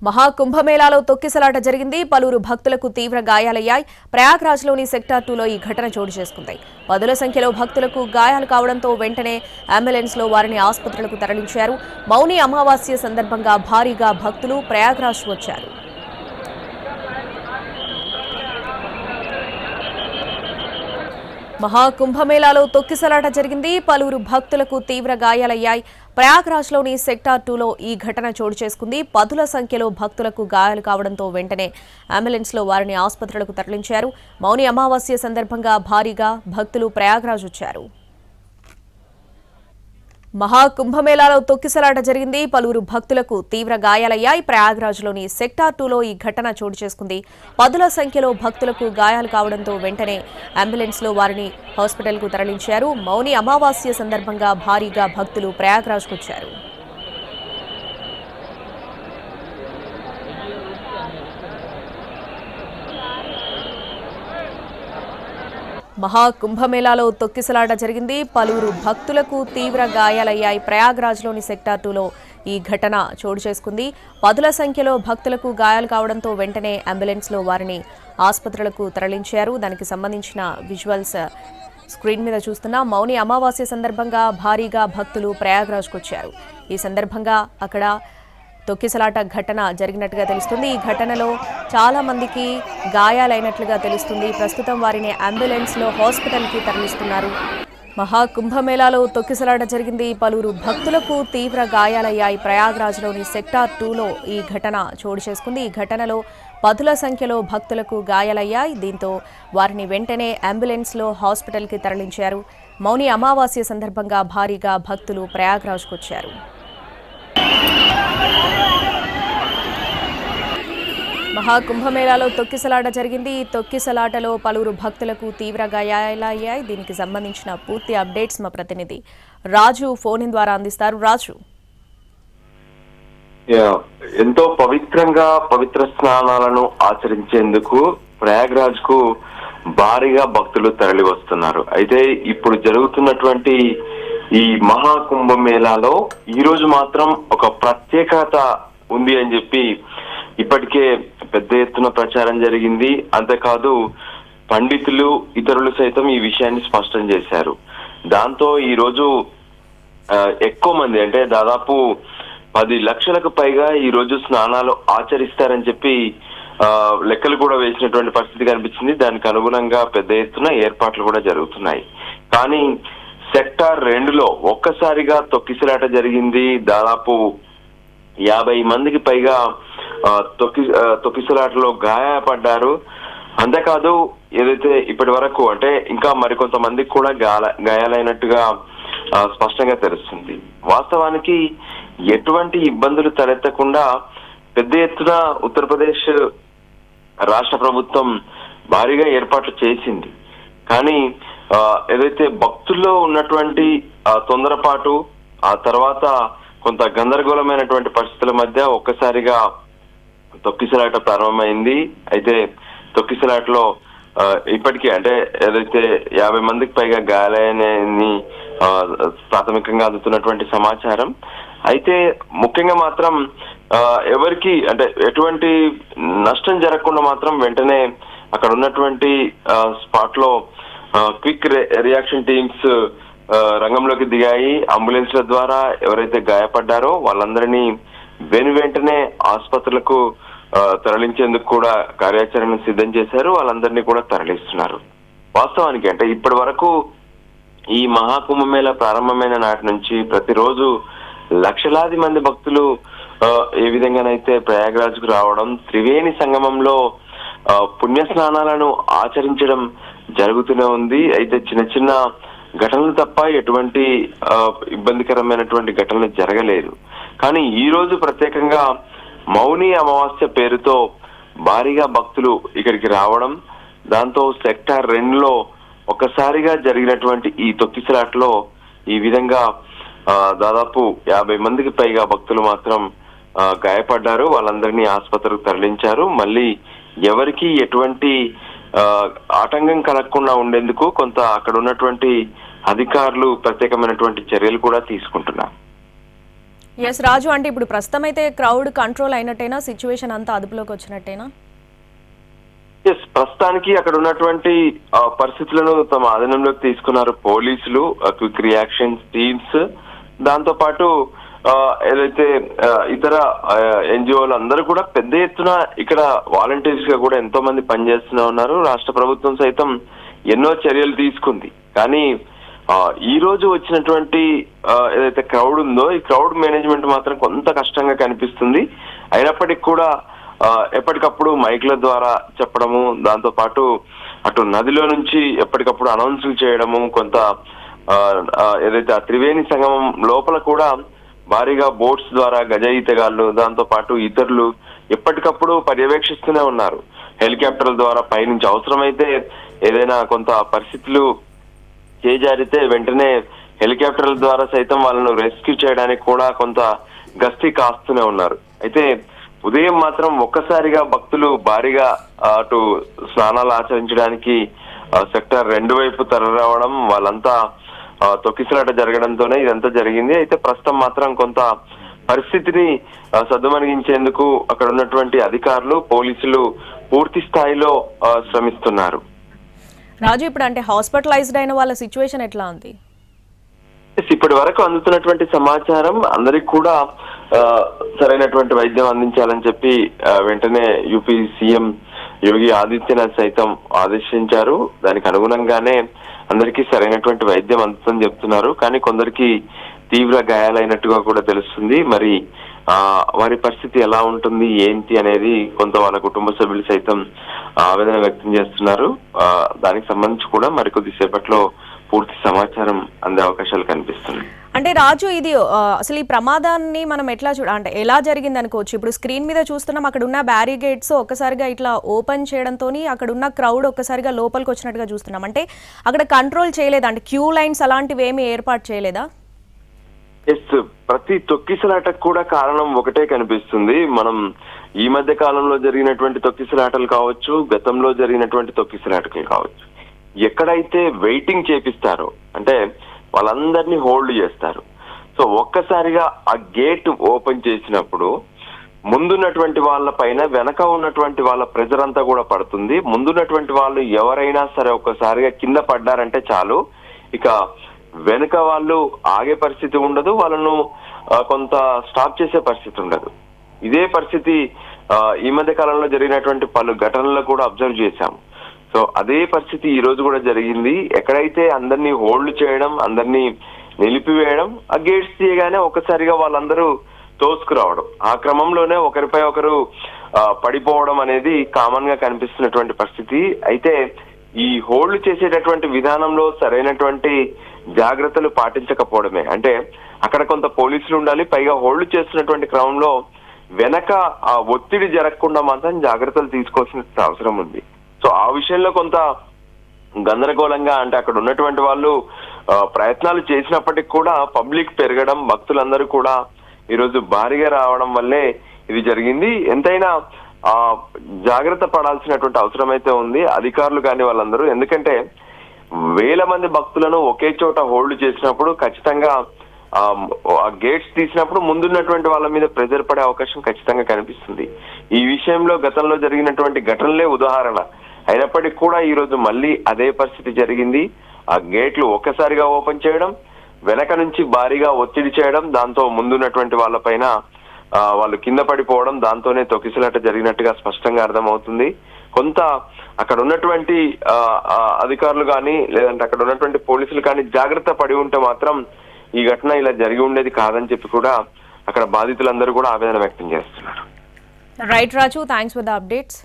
మహాకుంభమేళాలో తొక్కిసలాట జరిగింది. పలువురు భక్తులకు తీవ్ర గాయాలయ్యాయి. ప్రయాగ్రాజ్లోని సెక్టార్ 2లో ఈ ఘటన చోటు చేసుకుంది. పదుల సంఖ్యలో భక్తులకు గాయాలు కావడంతో వెంటనే అంబులెన్స్లో వారిని ఆసుపత్రులకు తరలించారు. మౌని అమావాస్య సందర్భంగా భారీగా భక్తులు ప్రయాగ్రాజ్ వచ్చారు. మహాకుంభమేళాలో తొక్కిసలాట జరిగింది. పలువురు భక్తులకు తీవ్ర గాయాలయ్యాయి. ప్రయాగ్రాజ్లోని సెక్టార్ 2లో ఈ ఘటన చోటు చేసుకుంది. పదుల సంఖ్యలో భక్తులకు గాయాలు కావడంతో వెంటనే అంబులెన్స్లో వారిని ఆసుపత్రులకు తరలించారు. మౌని అమావాస్య సందర్భంగా భారీగా భక్తులు ప్రయాగ్రాజ్ వచ్చారు. మహాకుంభమేళాలో తొక్కిసలాట జరిగింది. పలువురు భక్తులకు తీవ్ర గాయాలయ్యాయి. ప్రయాగ్రాజ్లోని సెక్టార్ 2లో ఈ ఘటన చోటు చేసుకుంది. పదుల సంఖ్యలో భక్తులకు గాయాలు కావడంతో వెంటనే అంబులెన్స్లో వారిని హాస్పిటల్కు తరలించారు. మౌని అమావాస్య సందర్భంగా భారీగా భక్తులు ప్రయాగ్రాజ్కు వచ్చారు. మహాకుంభమేళాలో తొక్కిసలాట జరిగింది. పలువురు భక్తులకు తీవ్ర గాయాలయ్యాయి. ప్రయాగ్రాజ్లోని సెక్టార్ 2లో ఈ ఘటన చోటు చేసుకుంది. పదుల సంఖ్యలో భక్తులకు గాయాలు కావడంతో వెంటనే అంబులెన్స్లో వారిని ఆసుపత్రులకు తరలించారు. దానికి సంబంధించిన విజువల్స్ స్క్రీన్ మీద చూస్తున్నా. మౌని అమావాస్య సందర్భంగా భారీగా భక్తులు ప్రయాగ్రాజ్కు వచ్చారు. ఈ సందర్భంగా అక్కడ తొక్కిసలాట ఘటన జరిగినట్టుగా తెలుస్తుంది. ఈ ఘటనలో చాలా మందికి గాయాలైనట్లుగా తెలుస్తుంది. ప్రస్తుతం వారిని అంబులెన్స్లో హాస్పిటల్కి తరలిస్తున్నారు. మహాకుంభమేళాలో తొక్కిసలాట జరిగింది. పలువురు భక్తులకు తీవ్ర గాయాలయ్యాయి. ప్రయాగ్రాజ్లోని సెక్టార్ 2లో ఈ ఘటన చోటు చేసుకుంది. ఈ ఘటనలో పదుల సంఖ్యలో భక్తులకు గాయాలయ్యాయి. దీంతో వారిని వెంటనే అంబులెన్స్లో హాస్పిటల్కి తరలించారు. మౌని అమావాస్య సందర్భంగా భారీగా భక్తులు ప్రయాగ్రాజ్కు వచ్చారు. మహాకుంభమేళాలో తొక్కిసలాట జరిగింది. ఈ తొక్కిసలాటలో పలువురు భక్తులకు తీవ్ర గాయాలయ్యాయి. దీనికి సంబంధించిన పూర్తి అప్డేట్స్ మా ప్రతినిధి రాజు ఫోన్ ద్వారా అందిస్తారు. రాజు, ఎంతో పవిత్రంగా పవిత్ర స్నానాలను ఆచరించేందుకు ప్రయాగ్రాజ్ కు భారీగా భక్తులు తరలి వస్తున్నారు. అయితే ఇప్పుడు జరుగుతున్నటువంటి ఈ మహాకుంభమేళాలో ఈ రోజు మాత్రం ఒక ప్రత్యేకత ఉంది అని చెప్పి ఇప్పటికే పెద్ద ఎత్తున ప్రచారం జరిగింది. అంతేకాదు పండితులు ఇతరులు సైతం ఈ విషయాన్ని స్పష్టం చేశారు. దాంతో ఈ రోజు ఎక్కువ మంది, అంటే దాదాపు 10 లక్షలకు పైగా ఈ రోజు స్నానాలు ఆచరిస్తారని చెప్పి లెక్కలు కూడా వేసినటువంటి పరిస్థితి కనిపించింది. దానికి అనుగుణంగా పెద్ద ఎత్తున ఏర్పాట్లు కూడా జరుగుతున్నాయి. కానీ సెక్టార్ 2లో ఒక్కసారిగా తొక్కిసలాట జరిగింది. దాదాపు 50 మందికి పైగా తొక్కిసలాటలో గాయపడ్డారు. అంతేకాదు ఏదైతే ఇప్పటి వరకు అంటే ఇంకా మరికొంతమందికి కూడా గాయాలైనట్టుగా స్పష్టంగా తెలుస్తుంది. వాస్తవానికి ఎటువంటి ఇబ్బందులు తలెత్తకుండా పెద్ద ఎత్తున ఉత్తరప్రదేశ్ రాష్ట్ర ప్రభుత్వం భారీగా ఏర్పాట్లు చేసింది. కానీ ఏదైతే భక్తుల్లో ఉన్నటువంటి తొందరపాటు, ఆ తర్వాత కొంత గందరగోళమైనటువంటి పరిస్థితుల మధ్య ఒక్కసారిగా తొక్కిసలాట ప్రారంభమైంది. అయితే తొక్కిసలాటలో ఇప్పటికీ అంటే ఏదైతే 50 మందికి పైగా గాయాలైనని ప్రాథమికంగా అందుతున్నటువంటి సమాచారం. అయితే ముఖ్యంగా మాత్రం ఎవరికి అంటే ఎటువంటి నష్టం జరగకుండా మాత్రం వెంటనే అక్కడ ఉన్నటువంటి స్పాట్ లో క్విక్ రియాక్షన్ టీమ్స్ రంగంలోకి దిగాయి. అంబులెన్స్ల ద్వారా ఎవరైతే గాయపడ్డారో వాళ్ళందరినీ వెంటనే ఆసుపత్రులకు తరలించేందుకు కూడా కార్యాచరణ సిద్ధం చేశారు. వాళ్ళందరినీ కూడా తరలిస్తున్నారు. వాస్తవానికి అంటే ఇప్పటి వరకు ఈ మహాకుంభమేళా ప్రారంభమైన నాటి నుంచి ప్రతిరోజు లక్షలాది మంది భక్తులు ఏ విధంగానైతే ప్రయాగ్రాజ్ కు రావడం, త్రివేణి సంగమంలో పుణ్య స్నానాలను ఆచరించడం జరుగుతూనే ఉంది. అయితే చిన్న చిన్న ఘటనలు తప్ప ఎటువంటి ఇబ్బందికరమైనటువంటి ఘటనలు జరగలేదు. కానీ ఈ రోజు ప్రత్యేకంగా మౌని అమావాస్య పేరుతో భారీగా భక్తులు ఇక్కడికి రావడం, దాంతో సెక్టార్ 2లో ఒక్కసారిగా జరిగినటువంటి ఈ తొక్కిసలాటలో ఈ విధంగా దాదాపు 50 మందికి పైగా భక్తులు మాత్రం గాయపడ్డారు. వాళ్ళందరినీ ఆసుపత్రికి తరలించారు. మళ్ళీ ఎవరికి ఎటువంటి ఆటంకం కలగకుండా ఉండేందుకు కొంత అక్కడ ఉన్నటువంటి అధికారులు ప్రత్యేకమైనటువంటి చర్యలు కూడా తీసుకుంటున్నారు. ఎస్ రాజు, అంటే ఇప్పుడు ప్రస్తుతం అయితే క్రౌడ్ కంట్రోల్ అయినట్టేనా, సిచ్యువేషన్ అంతా అదుపులోకి వచ్చినట్టేనా? ఎస్, ప్రస్తుతానికి అక్కడ ఉన్నటువంటి పరిస్థితులను తమ ఆధీనంలోకి తీసుకున్నారు పోలీసులు, క్విక్ రియాక్షన్ టీమ్స్. దాంతో పాటు ఏదైతే ఇతర ఎన్జిఓలు అందరూ కూడా పెద్ద ఎత్తున ఇక్కడ వాలంటీర్స్ గా కూడా ఎంతో మంది పనిచేస్తూనే ఉన్నారు. రాష్ట్ర ప్రభుత్వం సైతం ఎన్నో చర్యలు తీసుకుంది. కానీ ఈ రోజు వచ్చినటువంటి ఏదైతే క్రౌడ్ ఉందో ఈ క్రౌడ్ మేనేజ్మెంట్ మాత్రం కొంత కష్టంగా కనిపిస్తుంది. అయినప్పటికీ కూడా ఎప్పటికప్పుడు మైక్ల ద్వారా చెప్పడము, దాంతో పాటు అటు నదిలో నుంచి ఎప్పటికప్పుడు అనౌన్సులు చేయడము, కొంత ఏదైతే ఆ త్రివేణి సంగమం లోపల కూడా భారీగా బోట్స్ ద్వారా గజ ఈతగాళ్లు, దాంతో పాటు ఇతరులు ఎప్పటికప్పుడు పర్యవేక్షిస్తూనే ఉన్నారు. హెలికాప్టర్ల ద్వారా పైనుంచి అవసరమైతే ఏదైనా కొంత పరిస్థితులు చేజారితే వెంటనే హెలికాప్టర్ల ద్వారా సైతం వాళ్ళను రెస్క్యూ చేయడానికి కూడా కొంత గస్తీ కాస్తూనే ఉన్నారు. అయితే ఉదయం మాత్రం ఒక్కసారిగా భక్తులు భారీగా అటు స్నానాలు ఆచరించడానికి సెక్టర్ 2 వైపు తరలిరావడం, వాళ్ళంతా తొక్కిసలాట జరగడంతోనే ఇదంతా జరిగింది. అయితే ప్రస్తుతం మాత్రం కొంత పరిస్థితిని సద్దుమణిగించేందుకు అక్కడ ఉన్నటువంటి అధికారులు, పోలీసులు పూర్తి స్థాయిలో శ్రమిస్తున్నారు. రాజు, ఇప్పుడు అంటే హాస్పిటలైజ్డ్ అయిన వాళ్ళ సిచ్యువేషన్ ఎట్లా ఉంది? ఇప్పటి వరకు అందుతున్నటువంటి సమాచారం అందరికి కూడా సరైనటువంటి వైద్యం అందించాలని చెప్పి వెంటనే యూపీ సీఎం యోగి ఆదిత్యనాథ్ సైతం ఆదేశించారు. దానికి అనుగుణంగానే అందరికీ సరైనటువంటి వైద్యం అందుతుందని చెప్తున్నారు. కానీ కొందరికి తీవ్ర గాయాలైనట్టుగా కూడా తెలుస్తుంది. మరి వారి పరిస్థితి ఎలా ఉంటుంది ఏంటి అనేది కొంత వాళ్ళ కుటుంబ సభ్యులు సైతం ఆవేదన వ్యక్తం చేస్తున్నారు. దానికి సంబంధించి కూడా మరికొద్ది సేపట్లో పూర్తి సమాచారం అందే అవకాశాలు కనిపిస్తున్నాయి. అంటే రాజు, ఇది అసలు ఈ ప్రమాదాన్ని మనం ఎట్లా అంటే ఎలా జరిగింది అనుకోవచ్చు? ఇప్పుడు స్క్రీన్ మీద చూస్తున్నాం, అక్కడ ఉన్న బ్యారిగేట్స్ ఒక్కసారిగా ఇట్లా ఓపెన్ చేయడంతో అక్కడ ఉన్న క్రౌడ్ ఒక్కసారిగా లోపలికి వచ్చినట్టుగా చూస్తున్నాం. అంటే అక్కడ కంట్రోల్ చేయలేదా? అంటే క్యూ లైన్స్ అలాంటివి ఏమీ ఏర్పాటు చేయలేదా? ఎస్, ప్రతి తొక్కిసలాటకు కూడా కారణం ఒకటే కనిపిస్తుంది. మనం ఈ మధ్య కాలంలో జరిగినటువంటి తొక్కిసలాటలు కావచ్చు, గతంలో జరిగినటువంటి తొక్కిసలాటలు కావచ్చు, ఎక్కడైతే వెయిటింగ్ చేపిస్తారో అంటే వాళ్ళందరినీ హోల్డ్ చేస్తారు. సో ఒక్కసారిగా ఆ గేట్ ఓపెన్ చేసినప్పుడు ముందున్నటువంటి వాళ్ళ పైన వెనక ఉన్నటువంటి వాళ్ళ ప్రెజర్ అంతా కూడా పడుతుంది. ముందున్నటువంటి వాళ్ళు ఎవరైనా సరే ఒక్కసారిగా కింద పడ్డారంటే చాలు, ఇక వెనుక వాళ్ళు ఆగే పరిస్థితి ఉండదు, వాళ్ళను కొంత స్టాప్ చేసే పరిస్థితి ఉండదు. ఇదే పరిస్థితి ఈ మధ్య కాలంలో జరిగినటువంటి పలు ఘటనల్లో కూడా అబ్జర్వ్ చేశాము. సో అదే పరిస్థితి ఈ రోజు కూడా జరిగింది. ఎక్కడైతే అందరినీ హోల్డ్ చేయడం, అందరినీ నిలిపివేయడం, ఆ గేట్స్ తీయగానే ఒక్కసారిగా వాళ్ళందరూ తోసుకురావడం, ఆ క్రమంలోనే ఒకరిపై ఒకరు పడిపోవడం అనేది కామన్ గా కనిపిస్తున్నటువంటి పరిస్థితి. అయితే ఈ హోల్డ్ చేసేటటువంటి విధానంలో సరైనటువంటి జాగ్రత్తలు పాటించకపోవడమే. అంటే అక్కడ కొంత పోలీసులు ఉండాలి, పైగా హోల్డ్ చేస్తున్నటువంటి క్రమంలో వెనక ఆ ఒత్తిడి జరగకుండా మాత్రం జాగ్రత్తలు తీసుకోవాల్సిన అవసరం ఉంది. సో ఆ విషయంలో కొంత గందరగోళంగా, అంటే అక్కడ ఉన్నటువంటి వాళ్ళు ప్రయత్నాలు చేసినప్పటికీ కూడా పబ్లిక్ పెరగడం, భక్తులందరూ కూడా ఈరోజు భారీగా రావడం వల్లే ఇది జరిగింది. ఎంతైనా జాగ్రత్త పడాల్సినటువంటి అవసరం అయితే ఉంది అధికారులు కానీ వాళ్ళందరూ. ఎందుకంటే వేల మంది భక్తులను ఒకే చోట హోల్డ్ చేసినప్పుడు ఖచ్చితంగా ఆ గేట్స్ తీసినప్పుడు ముందున్నటువంటి వాళ్ళ మీద ప్రెజర్ పడే అవకాశం ఖచ్చితంగా కనిపిస్తుంది. ఈ విషయంలో గతంలో జరిగినటువంటి ఘటనలే ఉదాహరణ. అయినప్పటికీ కూడా ఈ రోజు మళ్ళీ అదే పరిస్థితి జరిగింది. ఆ గేట్లు ఒక్కసారిగా ఓపెన్ చేయడం, వెనక నుంచి భారీగా ఒత్తిడి చేయడం, దాంతో ముందున్నటువంటి వాళ్ళపైన వాళ్ళు కింద పడిపోవడం, దాంతోనే తొక్కిసలాట జరిగినట్టుగా స్పష్టంగా అర్థమవుతుంది. కొంత అక్కడ ఉన్నటువంటి అధికారులు కానీ లేదంటే అక్కడ ఉన్నటువంటి పోలీసులు కానీ జాగ్రత్త పడి ఉంటే మాత్రం ఈ ఘటన ఇలా జరిగి ఉండేది కాదని చెప్పి కూడా అక్కడ బాధితులందరూ కూడా ఆవేదన వ్యక్తం చేస్తున్నారు. Right Raju, thanks for the updates.